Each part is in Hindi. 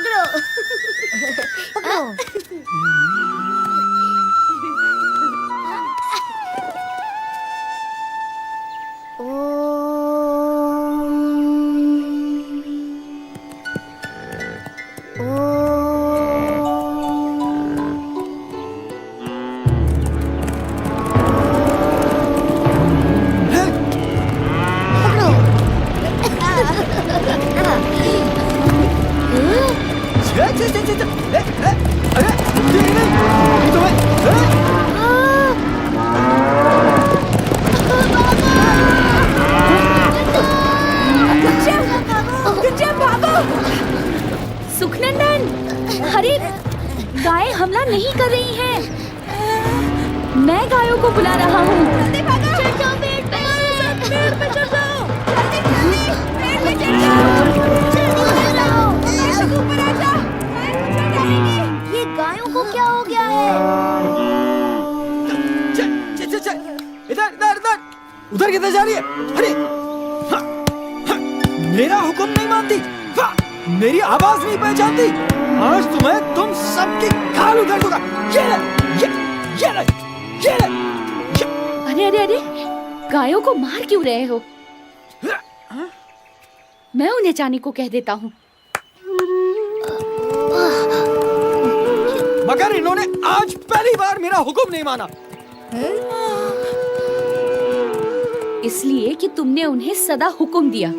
पकड़ो। पकड़ो। सुखनंदन, अरे गायें हमला नहीं कर रही हैं। मैं गायों को बुला रहा हूँ। जल्दी भागो। चढ़ जाओ पेड़ पे। पेड़ पे चढ़ जाओ। जल्दी पेड़ पे चढ़ जाओ। जल्दी चढ़ जाओ। ऊपर आ जा। ये गायों को क्या हो गया है? इधर इधर इधर, उधर किधर जा रही है? अरे मेरा हुक्म नहीं मानती, मेरी आवाज नहीं पहचानती। आज तुम सबकी खाल उधर दूंगा। ये अरे अरे अरे, गायों को मार क्यों रहे हो? मैं उन्हें जाने को कह देता हूँ। मगर इन्होंने आज पहली बार मेरा हुक्म नहीं माना। इसलिए कि तुमने उन्हें सदा हुक्म दिया,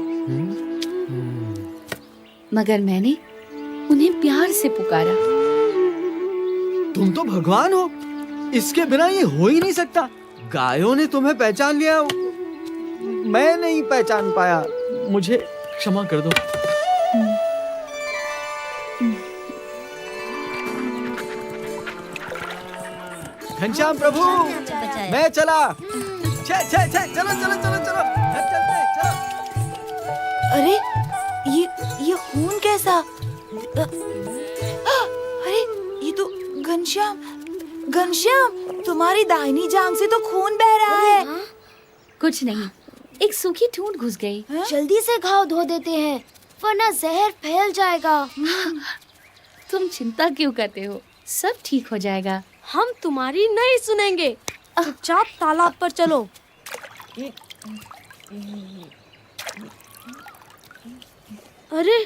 मगर मैंने उन्हें प्यार से पुकारा। तुम तो भगवान हो, इसके बिना ये हो ही नहीं सकता। गायों ने तुम्हें पहचान लिया, मैं नहीं पहचान पाया। मुझे क्षमा कर दो। घनश्याम प्रभु, मैं चला। चलो चलो चलो चलो, घर चलते हैं, चलो। अरे ये खून कैसा? अरे ये तो घनश्याम, तुम्हारी दाहिनी जांघ से तो खून बह रहा है। कुछ नहीं, एक सूखी ठूंठ घुस गई। जल्दी से घाव धो देते हैं, वरना जहर फैल जाएगा। तुम चिंता क्यों करते हो? सब ठीक हो जाएगा। हम तुम्हारी नहीं सुनेंगे। चुपचाप तालाब पर चलो। अरे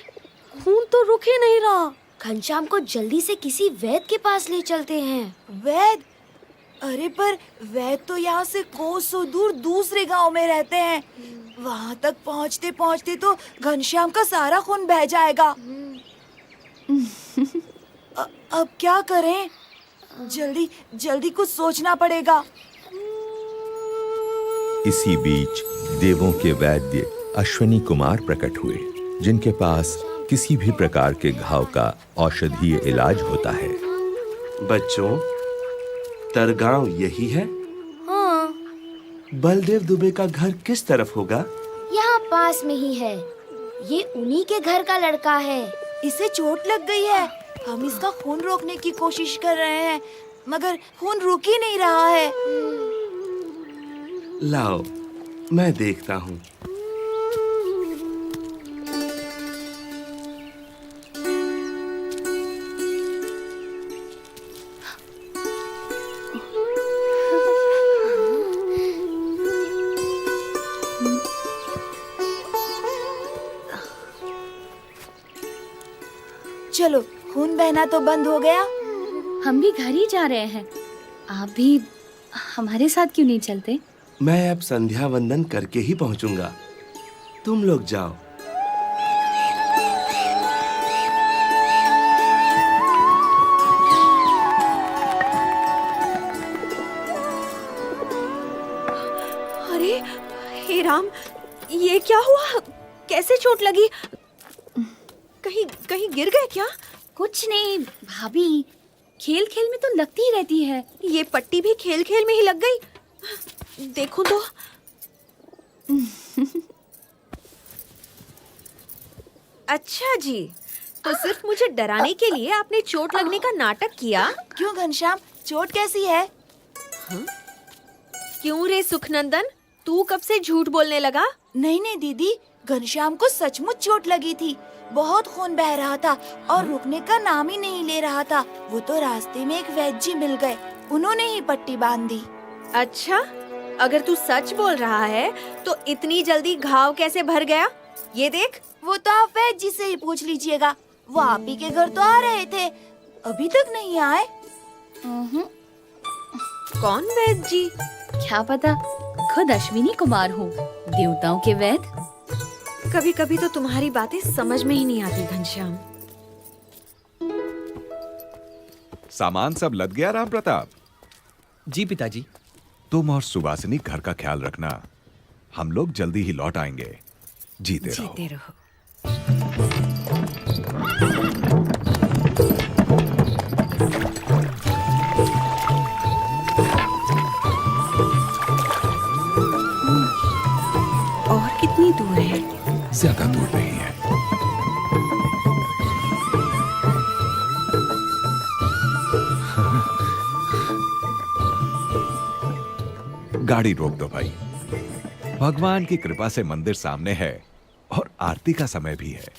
खून तो रुक ही नहीं रहा। घनश्याम को जल्दी से किसी वैद्य के पास ले चलते हैं। वैद्य? अरे पर वैद्य तो यहाँ से कोसों दूर दूसरे गांव में रहते हैं। वहाँ तक पहुँचते पहुँचते तो घनश्याम का सारा खून बह जाएगा। अब क्या करें? जल्दी कुछ सोचना पड़ेगा। इसी बीच देवों के वैद्य अश्विनी कुमार प्रकट हुए, जिनके पास किसी भी प्रकार के घाव का औषधीय इलाज होता है। बच्चों, तरगांव यही है? हाँ। बलदेव दुबे का घर किस तरफ होगा? यहाँ पास में ही है। ये उन्हीं के घर का लड़का है। इसे चोट लग गई है। हम इसका खून रोकने की कोशिश कर रहे हैं, मगर खून रुक ही नहीं रहा है। लाओ, मैं देखता हूँ। चलो, खून बहना तो बंद हो गया। हम भी घर ही जा रहे हैं। आप भी हमारे साथ क्यों नहीं चलते? मैं अब संध्या वंदन करके ही पहुंचूंगा। तुम लोग जाओ। अरे हे राम, ये क्या हुआ? कैसे चोट लगी? कहीं गिर गए क्या? कुछ नहीं भाभी, खेल खेल में तो लगती ही रहती है। ये पट्टी भी खेल खेल में ही लग गई। देखो तो। अच्छा जी, तो सिर्फ मुझे डराने के लिए आपने चोट लगने का नाटक किया? क्यों घनश्याम, चोट कैसी है? क्यों रे सुखनंदन, तू कब से झूठ बोलने लगा? नहीं दीदी, घनश्याम को सचमुच चोट लगी थी। बहुत खून बह रहा था और रुकने का नाम ही नहीं ले रहा था। वो तो रास्ते में एक वैद्य जी मिल गए, उन्होंने ही पट्टी बांध दी। अच्छा, अगर तू सच बोल रहा है तो इतनी जल्दी घाव कैसे भर गया? ये देख। वो तो आप वैद्य जी से ही पूछ लीजिएगा। वो आप ही के घर तो आ रहे थे, अभी तक नहीं आए। कौन वैद्य जी? क्या पता, खुद अश्विनी कुमार हूँ, देवताओं के वैद्य। कभी कभी तो तुम्हारी बातें समझ में ही नहीं आती घनश्याम। सामान सब लद गया राम प्रताप? जी पिताजी। तुम और सुवासिनी घर का ख्याल रखना, हम लोग जल्दी ही लौट आएंगे। जीते रहो। जीते रहो। और कितनी दूर है? ज्यादा दूर नहीं है। गाड़ी रोक दो भाई। भगवान की कृपा से मंदिर सामने है और आरती का समय भी है।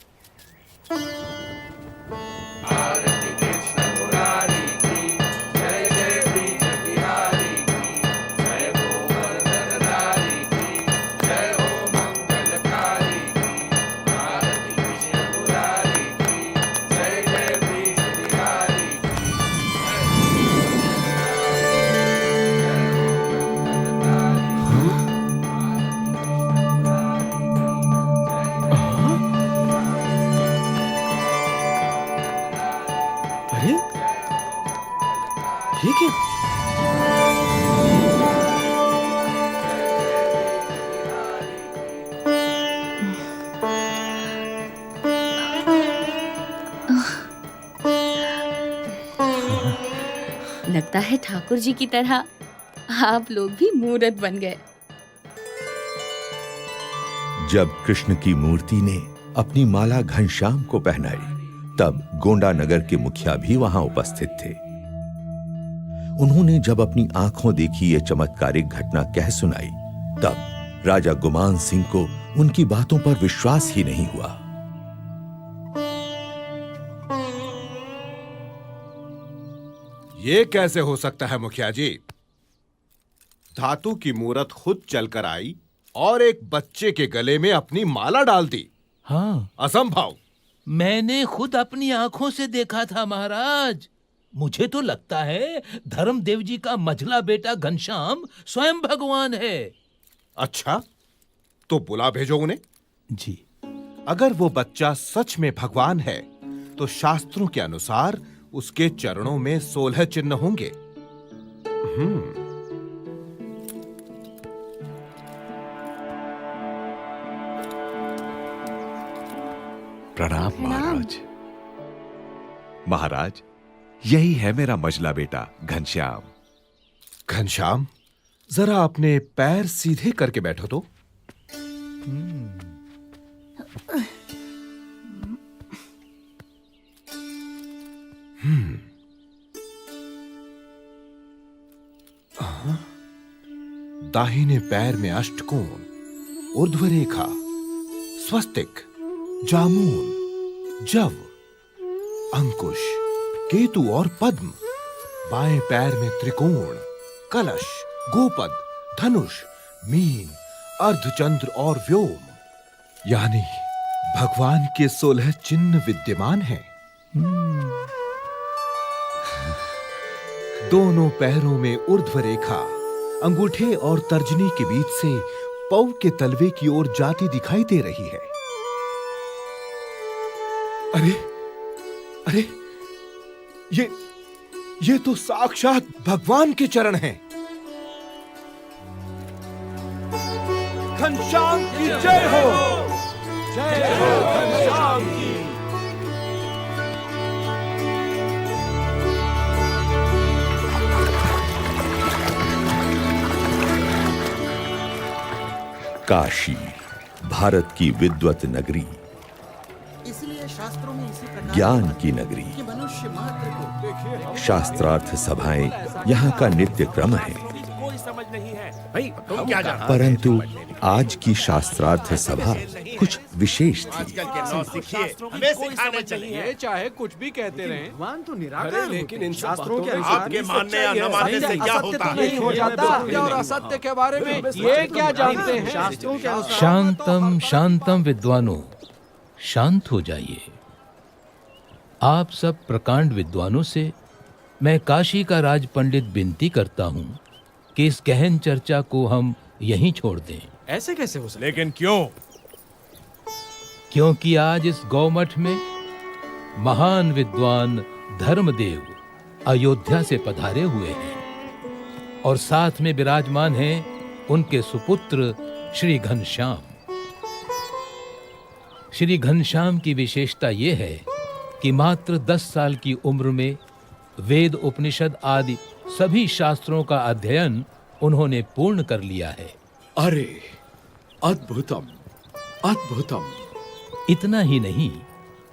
अरे ये क्या? लगता है ठाकुर जी की तरह आप लोग भी मूर्त बन गए। जब कृष्ण की मूर्ति ने अपनी माला घनश्याम को पहनाई, तब गोंडा नगर के मुखिया भी वहां उपस्थित थे। उन्होंने जब अपनी आंखों देखी ये चमत्कारिक घटना कह सुनाई, तब राजा गुमान सिंह को उनकी बातों पर विश्वास ही नहीं हुआ। ये कैसे हो सकता है मुखिया जी? धातु की मूरत खुद चलकर आई और एक बच्चे के गले में अपनी माला डाल दी। हाँ, असंभव। मैंने खुद अपनी आंखों से देखा था महाराज। मुझे तो लगता है धर्मदेव जी का मझला बेटा घनश्याम स्वयं भगवान है। अच्छा, तो बुला भेजो उन्हें। जी। अगर वो बच्चा सच में भगवान है तो शास्त्रों के अनुसार उसके चरणों में 16 चिन्ह होंगे। प्रणाम महाराज। महाराज, यही है मेरा मझला बेटा घनश्याम। घनश्याम, जरा अपने पैर सीधे करके बैठो तो। दाहिने पैर में अष्टकोण, ऊर्ध्व रेखा, स्वस्तिक, जामुन, जव, अंकुश, केतु और पद्म। बाएं पैर में त्रिकोण, कलश, गोपद, धनुष, मीन, अर्धचंद्र और व्योम। यानी भगवान के 16 चिन्ह विद्यमान हैं। दोनों पैरों में ऊर्ध्व रेखा अंगूठे और तर्जनी के बीच से पौ के तलवे की ओर जाती दिखाई दे रही है। अरे अरे, ये तो साक्षात भगवान के चरण हैं। घनश्याम की जय हो, जय हो घनश्याम की। काशी, भारत की विद्वत नगरी, ज्ञान की नगरी, शास्त्रार्थ सभाएं यहाँ का नित्य क्रम है। कोई समझ नहीं है भाई, तुम क्या जानते हो? परंतु आज की शास्त्रार्थ सभा कुछ विशेष थी। आजकल के नौसिखिए हमें सिखाने चाहिए। चाहे कुछ भी कहते रहे, भगवान तो निराकार लेकिन इन सब शास्त्रों के बातों में अनुसार आपके मानने या न मानने से क्या होता है? नहीं हो जाता। सत्य और असत्य के बारे में ये क्या जानते हैं? शास्त्रों के अनुसार शांतम शांतम विद्वानों, शांत हो जाइए। आप सब प्रकांड विद्वानों से मैं काशी का राज पंडित विनती करता हूँ कि इस गहन चर्चा को हम यहीं छोड़ दें। ऐसे कैसे हो सकता? लेकिन क्यों? क्योंकि आज इस गौमठ में महान विद्वान धर्मदेव अयोध्या से पधारे हुए हैं और साथ में विराजमान हैं उनके सुपुत्र श्री घनश्याम। श्री घनश्याम की विशेषता यह है कि मात्र 10 साल की उम्र में वेद उपनिषद आदि सभी शास्त्रों का अध्ययन उन्होंने पूर्ण कर लिया है। अरे अद्भुतम अद्भुतम। इतना ही नहीं,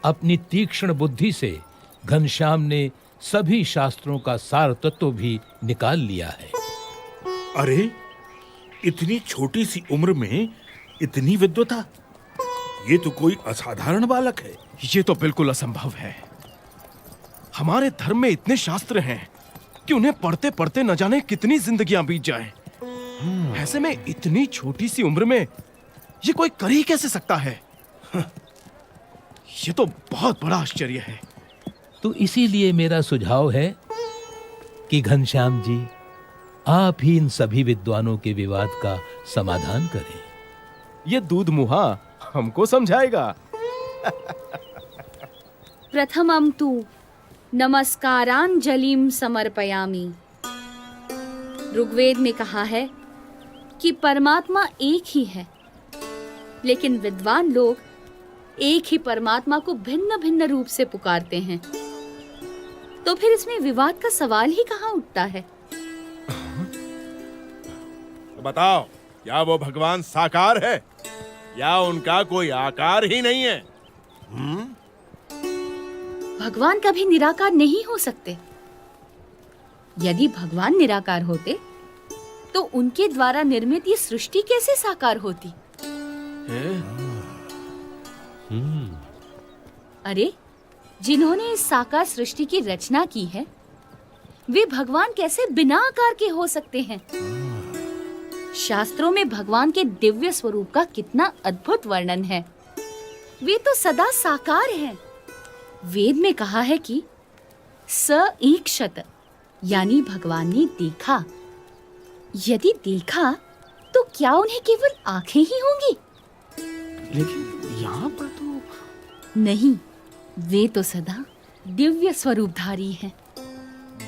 अपनी तीक्ष्ण बुद्धि से घनश्याम ने सभी शास्त्रों का सार तत्व भी निकाल लिया है। अरे इतनी छोटी सी उम्र में इतनी विद्वता, ये तो कोई असाधारण बालक है। ये तो बिल्कुल असंभव है। हमारे धर्म में इतने शास्त्र हैं कि उन्हें पढ़ते पढ़ते न जाने कितनी जिंदगियां बीत जाएं। ऐसे में इतनी छोटी सी उम्र में ये कोई कर ही कैसे सकता है? ये तो बहुत बड़ा आश्चर्य है। तो इसीलिए मेरा सुझाव है कि घनश्याम जी, आप ही इन सभी विद्वानों के विवाद का समाधान करें। ये दूध मुहा हमको समझाएगा। प्रथमं तु नमस्कारांजलिम समर्पयामि। ऋग्वेद में कहा है कि परमात्मा एक ही है, लेकिन विद्वान लोग एक ही परमात्मा को भिन्न भिन्न रूप से पुकारते हैं। तो फिर इसमें विवाद का सवाल ही कहाँ उठता है? तो बताओ, क्या वो भगवान साकार है या उनका कोई आकार ही नहीं है? भगवान कभी निराकार नहीं हो सकते। यदि भगवान निराकार होते तो उनके द्वारा निर्मित ये सृष्टि कैसे साकार होती? अरे, जिन्होंने इस साकार सृष्टि की रचना की है, वे भगवान कैसे बिना आकार के हो सकते हैं? शास्त्रों में भगवान के दिव्य स्वरूप का कितना अद्भुत वर्णन है। वे तो सदा साकार हैं। वेद में कहा है कि स ईक्षत, यानी भगवान ने देखा। यदि देखा तो क्या उन्हें केवल आंखें ही होंगी? लेकिन यहाँ पर तो नहीं, वे तो सदा दिव्य स्वरूपधारी हैं।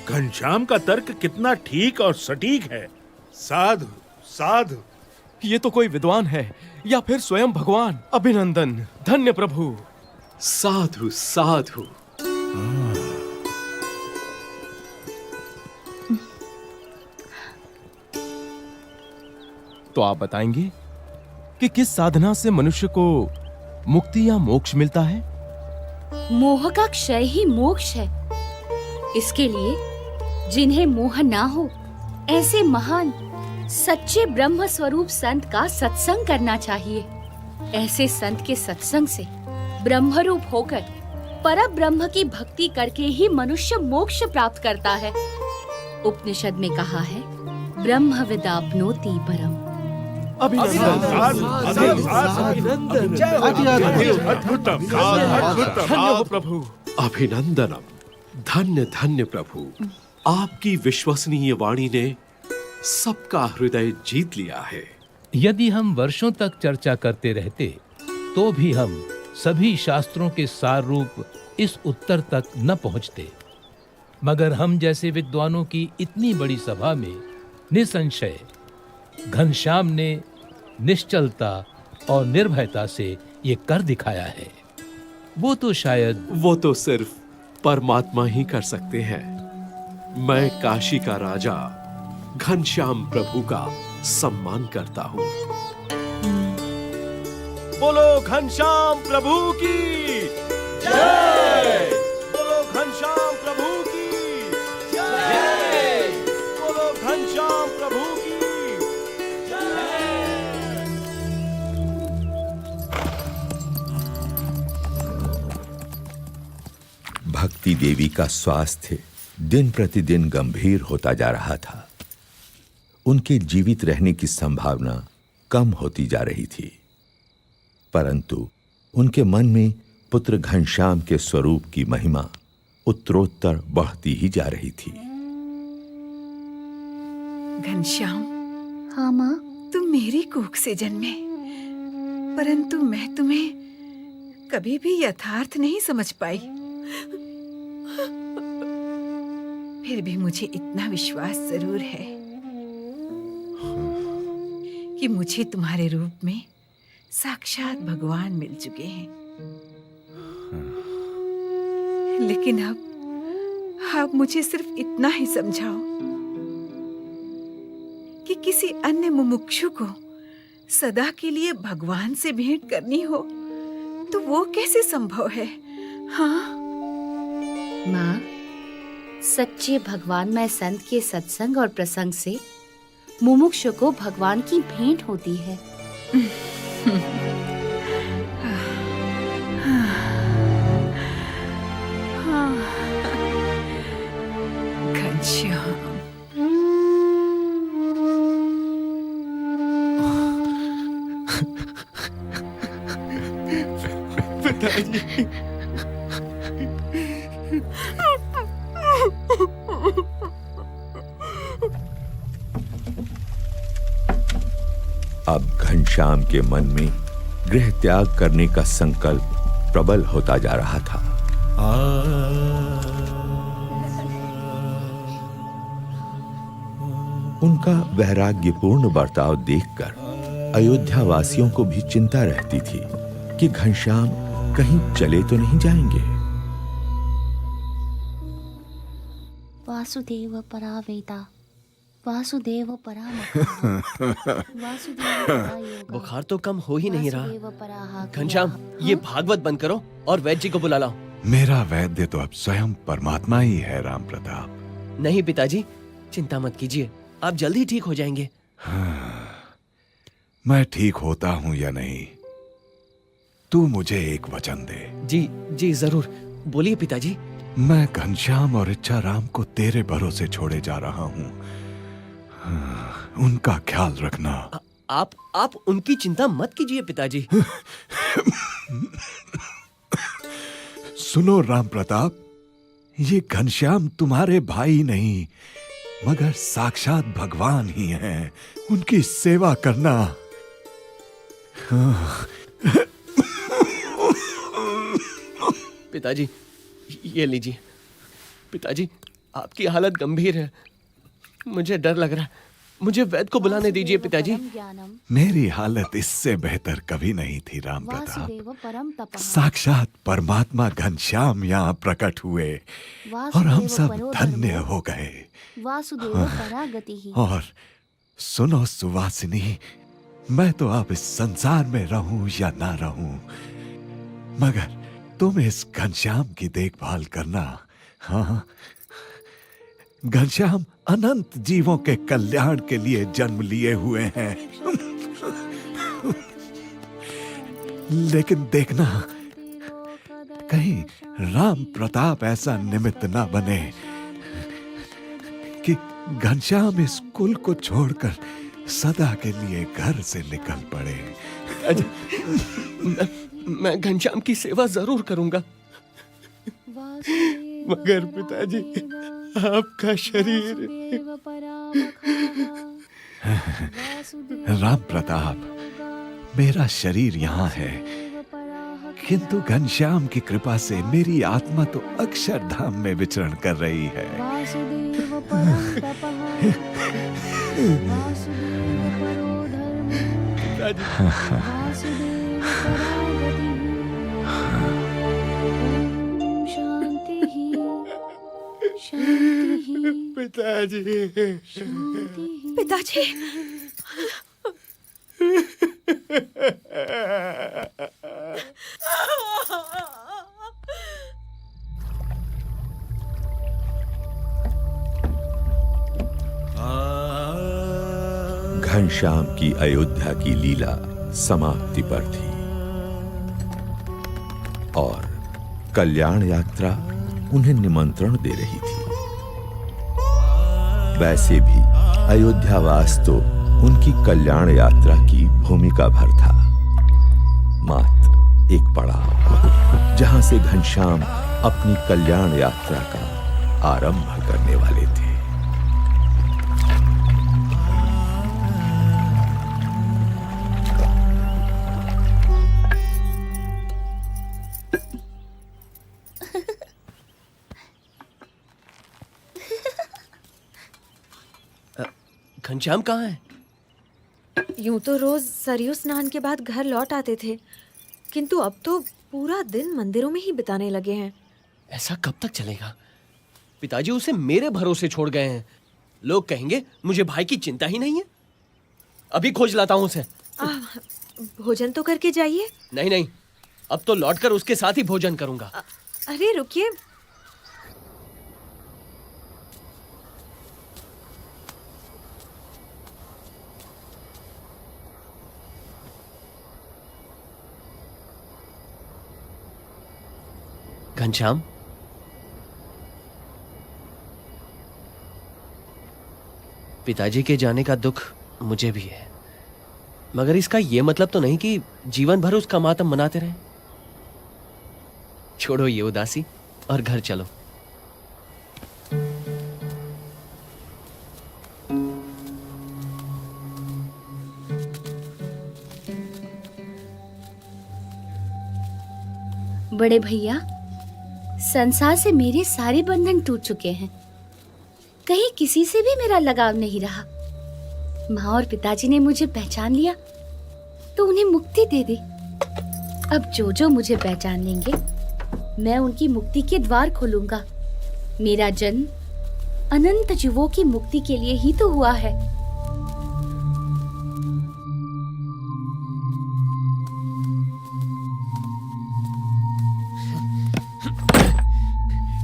घनश्याम का तर्क कितना ठीक और सटीक है। साधु साधु। ये तो कोई विद्वान है या फिर स्वयं भगवान। अभिनंदन, धन्य प्रभु। साधु साधु। तो आप बताएंगे कि किस साधना से मनुष्य को मुक्ति या मोक्ष मिलता है? मोह का क्षय ही मोक्ष है। इसके लिए जिन्हें मोह ना हो, ऐसे महान सच्चे ब्रह्म स्वरूप संत का सत्संग करना चाहिए। ऐसे संत के सत्संग से ब्रह्मरूप होकर पर ब्रह्म की भक्ति करके ही मनुष्य मोक्ष प्राप्त करता है। उपनिषद में कहा है, ब्रह्म विदाप्नोति परम। प्रभु। अभिनंदनम। धन्य धन्य प्रभु, आपकी विश्वसनीय वाणी ने सबका हृदय जीत लिया है। यदि हम वर्षों तक चर्चा करते रहते तो भी हम सभी शास्त्रों के सार रूप इस उत्तर तक न पहुंचते, मगर हम जैसे विद्वानों की इतनी बड़ी सभा में निसंशय घनश्याम ने निश्चलता और निर्भयता से ये कर दिखाया है। वो तो सिर्फ परमात्मा ही कर सकते हैं। मैं काशी का राजा घनश्याम प्रभु का सम्मान करता हूँ। बोलो घनश्याम प्रभु की जय। बोलो घनश्याम प्रभु की जय। बोलो घनश्याम प्रभु की भक्ति देवी का स्वास्थ्य दिन प्रतिदिन गंभीर होता जा रहा था। उनके जीवित रहने की संभावना कम होती जा रही थी, परंतु उनके मन में पुत्र घनश्याम के स्वरूप की महिमा उत्तरोत्तर बढ़ती ही जा रही थी। घनश्याम, हाँ माँ। तुम मेरी कोख से जन्मे, परंतु मैं तुम्हें कभी भी यथार्थ नहीं समझ पाई। फिर भी मुझे इतना विश्वास जरूर है कि मुझे तुम्हारे रूप में साक्षात भगवान मिल चुके हैं। लेकिन अब मुझे सिर्फ इतना ही समझाओ कि किसी अन्य मुमुक्षु को सदा के लिए भगवान से भेंट करनी हो तो वो कैसे संभव है? हाँ माँ, सच्चे भगवानमय संत के सत्संग और प्रसंग से मुमुक्षु को भगवान की भेंट होती है। घनश्याम, पिताजी, अब घनश्याम के मन में गृह त्याग करने का संकल्प प्रबल होता जा रहा था। उनका वैराग्यपूर्ण बर्ताव देखकर अयोध्या वासियों को भी चिंता रहती थी कि घनश्याम कहीं चले तो नहीं जाएंगे। वासुदेव परावेता वासुदेव बुखार तो कम हो ही नहीं रहा। घनश्याम, ये भागवत बंद करो और वैद्य जी को बुला लाओ। मेरा वैद्य तो अब स्वयं परमात्मा ही है राम प्रताप। नहीं पिताजी, चिंता मत कीजिए, आप जल्दी ठीक हो जाएंगे। मैं ठीक होता हूँ या नहीं, तू मुझे एक वचन दे। जी जी जरूर, बोलिए पिताजी। मैं घनश्याम और इच्छाराम को तेरे भरोसे छोड़े जा रहा हूँ, उनका ख्याल रखना। आप उनकी चिंता मत कीजिए पिताजी। सुनो राम प्रताप, ये घनश्याम तुम्हारे भाई नहीं मगर साक्षात भगवान ही हैं। उनकी सेवा करना। पिताजी, ये लीजिए। पिताजी, आपकी हालत गंभीर है, मुझे डर लग रहा है। मुझे वैद्य को बुलाने दीजिए पिताजी। मेरी हालत इससे बेहतर कभी नहीं थी राम प्रताप। साक्षात परमात्मा घनश्याम यहाँ प्रकट हुए और हम सब धन्य हो गए। और सुनो सुवासिनी, मैं तो अब इस संसार में रहूं या ना रहूं, मगर तुम इस घनश्याम की देखभाल करना। हाँ, घनश्याम अनंत जीवों के कल्याण के लिए जन्म लिए हुए हैं। लेकिन देखना, कहीं राम प्रताप ऐसा निमित्त ना बने कि घनश्याम इस कुल को छोड़कर सदा के लिए घर से निकल पड़े। मैं घनश्याम की सेवा जरूर करूंगा, मगर पिताजी आपका शरीर। राम प्रताप, मेरा शरीर यहाँ है, किंतु घनश्याम की कृपा से मेरी आत्मा तो अक्षरधाम में विचरण कर रही है। पिताजी, पिताजी, घनश्याम की अयोध्या की लीला समाप्ति पर थी और कल्याण यात्रा उन्हें निमंत्रण दे रही थी। वैसे भी अयोध्यावास तो उनकी कल्याण यात्रा की भूमिका भर था, मात्र एक पड़ाव जहां से घनश्याम अपनी कल्याण यात्रा का आरंभ करने वाले थे। घनश्याम कहाँ है? यूं तो रोज सरयू स्नान के बाद घर लौट आते थे, किंतु अब तो पूरा दिन मंदिरों में ही बिताने लगे हैं। ऐसा कब तक चलेगा? पिताजी उसे मेरे भरोसे छोड़ गए हैं। लोग कहेंगे मुझे भाई की चिंता ही नहीं है। अभी खोज लाता हूँ उसे। भोजन तो करके जाइए। नहीं नहीं, अब तो लौटकर उसके साथ ही भोजन करूंगा। अरे रुकिए, घनश्याम, पिताजी के जाने का दुख मुझे भी है, मगर इसका यह मतलब तो नहीं कि जीवन भर उसका मातम मनाते रहें। छोड़ो ये उदासी और घर चलो। बड़े भैया, संसार से मेरे सारे बंधन टूट चुके हैं। कहीं किसी से भी मेरा लगाव नहीं रहा। माँ और पिताजी ने मुझे पहचान लिया तो उन्हें मुक्ति दे दी। अब जो जो मुझे पहचान लेंगे, मैं उनकी मुक्ति के द्वार खोलूंगा। मेरा जन्म अनंत जीवों की मुक्ति के लिए ही तो हुआ है।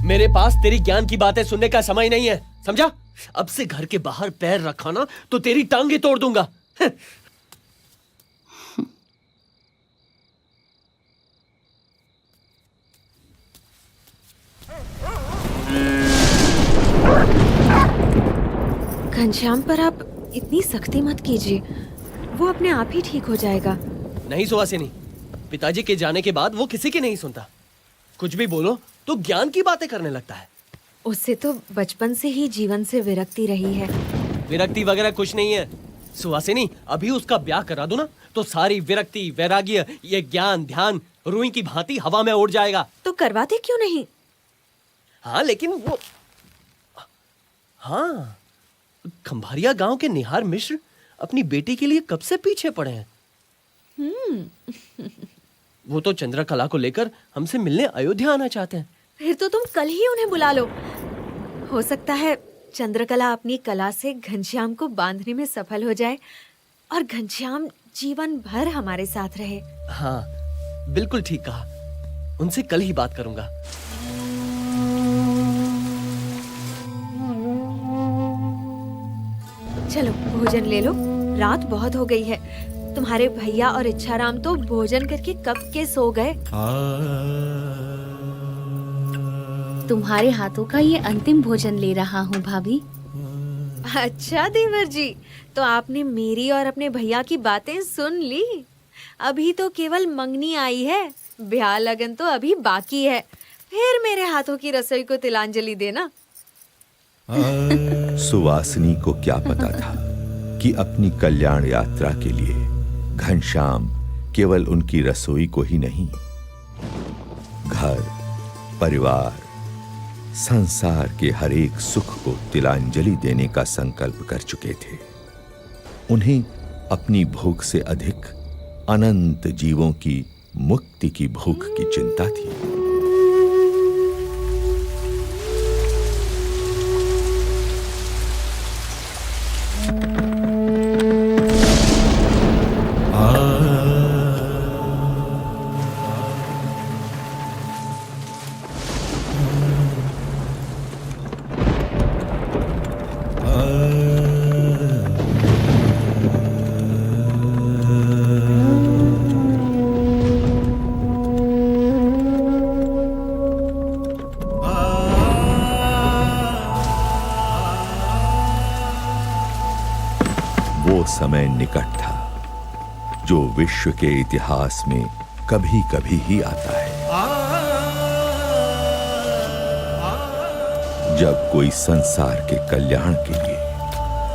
मेरे पास तेरी ज्ञान की बातें सुनने का समय नहीं है, समझा? अब से घर के बाहर पैर रखा ना तो तेरी टांगे तोड़ दूंगा। घनश्याम पर आप इतनी सख्ती मत कीजिए, वो अपने आप ही ठीक हो जाएगा। नहीं सुहासिनी, पिताजी के जाने के बाद वो किसी की नहीं सुनता। कुछ भी बोलो तो ज्ञान की बातें करने लगता है। उससे तो बचपन से ही जीवन से विरक्ति रही है। विरक्ति वगैरह कुछ नहीं है सुहासिनी। अभी उसका ब्याह करा दो ना तो सारी विरक्ति, वैराग्य, ये ज्ञान ध्यान रुई की भांति हवा में उड़ जाएगा। तो करवाते क्यों नहीं? हाँ लेकिन वो, हाँ, खंभारिया गांव के निहार मिश्र अपनी बेटी के लिए कब से पीछे पड़े हैं। वो तो चंद्रकला को लेकर हमसे मिलने अयोध्या आना चाहते हैं। फिर तो तुम कल ही उन्हें बुला लो। हो सकता है चंद्रकला अपनी कला से घनश्याम को बांधने में सफल हो जाए और घनश्याम जीवन भर हमारे साथ रहे। हाँ, बिल्कुल ठीक कहा। उनसे कल ही बात करूंगा। चलो भोजन ले लो, रात बहुत हो गई है। तुम्हारे भैया और इच्छाराम तो भोजन करके कब के सो गए। तुम्हारे हाथों का ये अंतिम भोजन ले रहा हूँ भाभी। अच्छा देवर जी, तो आपने मेरी और अपने भैया की बातें सुन ली। अभी तो केवल मंगनी आई है, ब्याह लगन तो अभी बाकी है। फिर मेरे हाथों की रसोई को तिलांजलि देना। सुवासिनी को क्या पता था कि अपनी कल्याण यात्रा के लिए घनश्याम केवल उनकी रसोई को ही नहीं, घर, परिवार, संसार के हर एक सुख को तिलांजलि देने का संकल्प कर चुके थे। उन्हें अपनी भूख से अधिक अनंत जीवों की मुक्ति की भूख की चिंता थी। समय निकट था जो विश्व के इतिहास में कभी कभी ही आता है। जब कोई संसार के कल्याण के लिए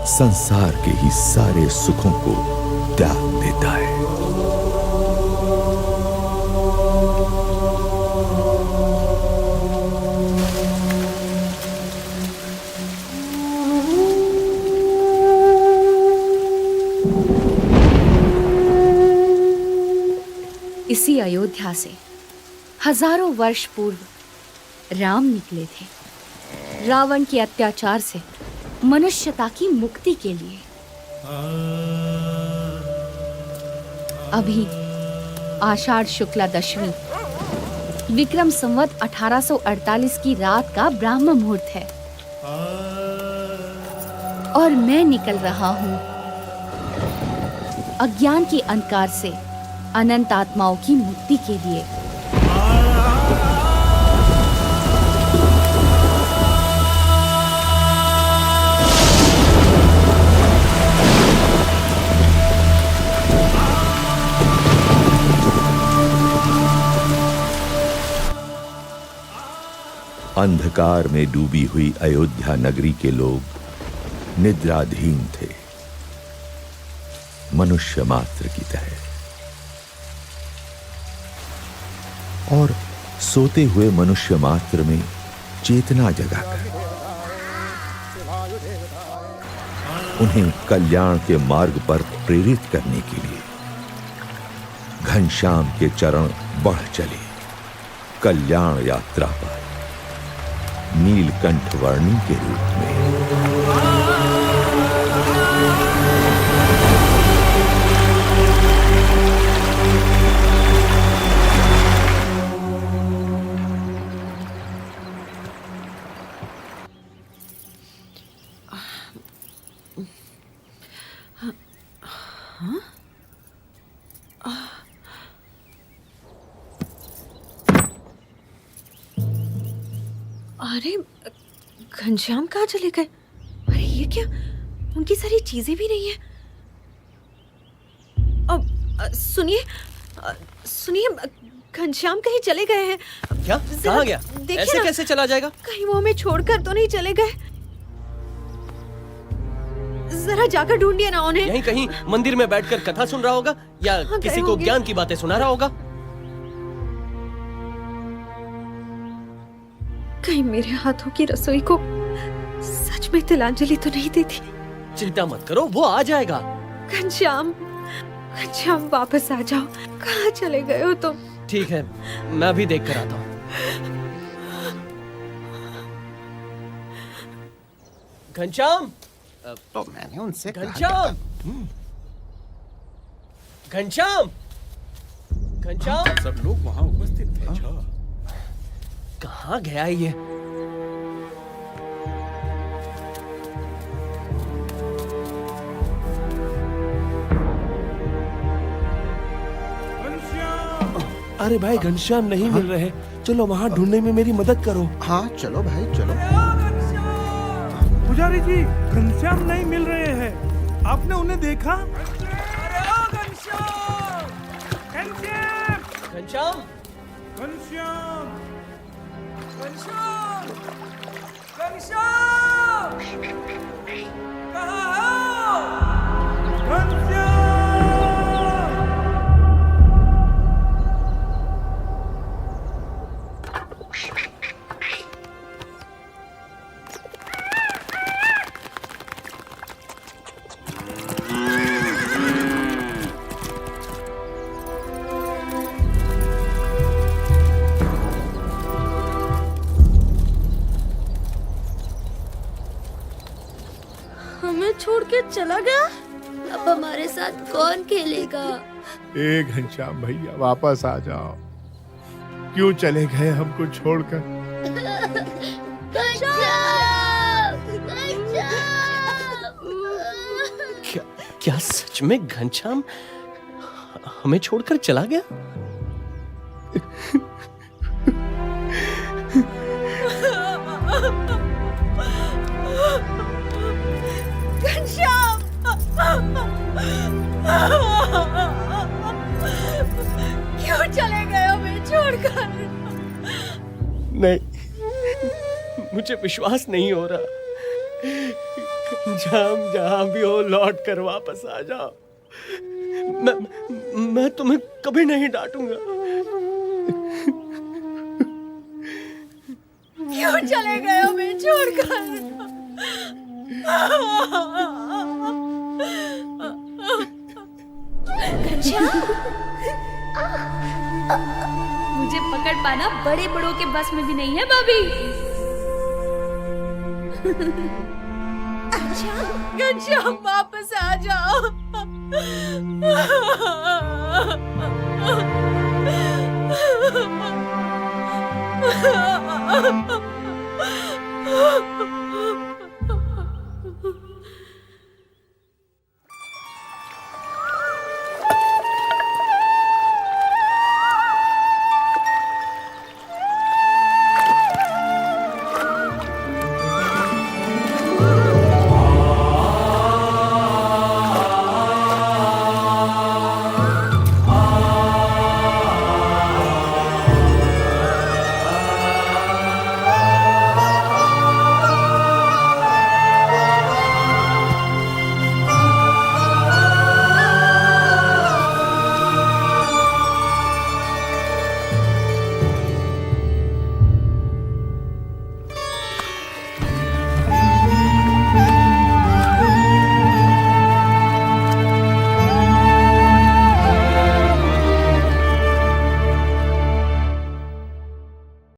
संसार के ही सारे सुखों को त्याग देता है। इसी अयोध्या से हजारों वर्ष पूर्व राम निकले थे रावण के अत्याचार से मनुष्यता की मुक्ति के लिए। अभी आषाढ़ शुक्ला दशमी विक्रम संवत 1848 की रात का ब्राह्म मुहूर्त है और मैं निकल रहा हूँ अज्ञान के अंधकार से अनंत आत्माओं की मुक्ति के लिए। अंधकार में डूबी हुई अयोध्या नगरी के लोग निद्राधीन थे, मनुष्य मात्र की तरह। और सोते हुए मनुष्य मात्र में चेतना जगाकर उन्हें कल्याण के मार्ग पर प्रेरित करने के लिए घनश्याम के चरण बढ़ चले कल्याण यात्रा पर नीलकंठ वर्णी के रूप में। अरे घनश्याम कहाँ चले गए? अरे ये क्या, उनकी सारी चीजें भी नहीं है। अब सुनिए घनश्याम कहीं चले गए हैं क्या? कहाँ गया? ऐसे कैसे चला जाएगा? कहीं वो हमें छोड़कर तो नहीं चले गए? जरा जाकर ढूंढिए ना उन्हें। यहीं कहीं मंदिर में बैठकर कथा सुन रहा होगा या किसी को ज्ञान की बातें सुना रहा होगा। कहीं मेरे हाथों की रसोई को सच में तिलांजलि तो नहीं देती? चिंता मत करो, वो आ जाएगा। घनश्याम वापस आ जाओ। कहाँ चले गए हो तुम? ठीक है, मैं अभी देख कर आता हूँ। घनश्याम, तो मैंने उनसे घनश्याम, घनश्याम, घनश्याम। सब लोग वहाँ उपस्थित थे। अच्छा, कहाँ गया ये? अरे भाई घनश्याम नहीं मिल रहे, चलो वहाँ ढूंढने में मेरी मदद करो। हाँ चलो भाई चलो। पुजारी जी, घनश्याम नहीं मिल रहे हैं, आपने उन्हें देखा? अरे ओ घनश्याम! घनश्याम! घनश्याम! घनश्याम! घनश्याम! घनश्याम! कहाँ हो? घनश्याम! छोड़ के चला गया। अब हमारे साथ कौन खेलेगा? ए घनश्याम भैया, वापस आ जाओ। क्यों चले गए हमको छोड़कर? क्या सच में घनश्याम हमें छोड़कर चला गया? घनश्याम! नहीं, मुझे विश्वास नहीं हो रहा। जहां भी हो लौट कर वापस आ जाओ। मैं तुम्हें कभी नहीं डांटूंगा। क्यों चले गए हो मैं छोड़कर? मुझे पकड़ पाना बड़े बड़ों के बस में भी नहीं है भाभी। घनश्याम वापस आ जाओ।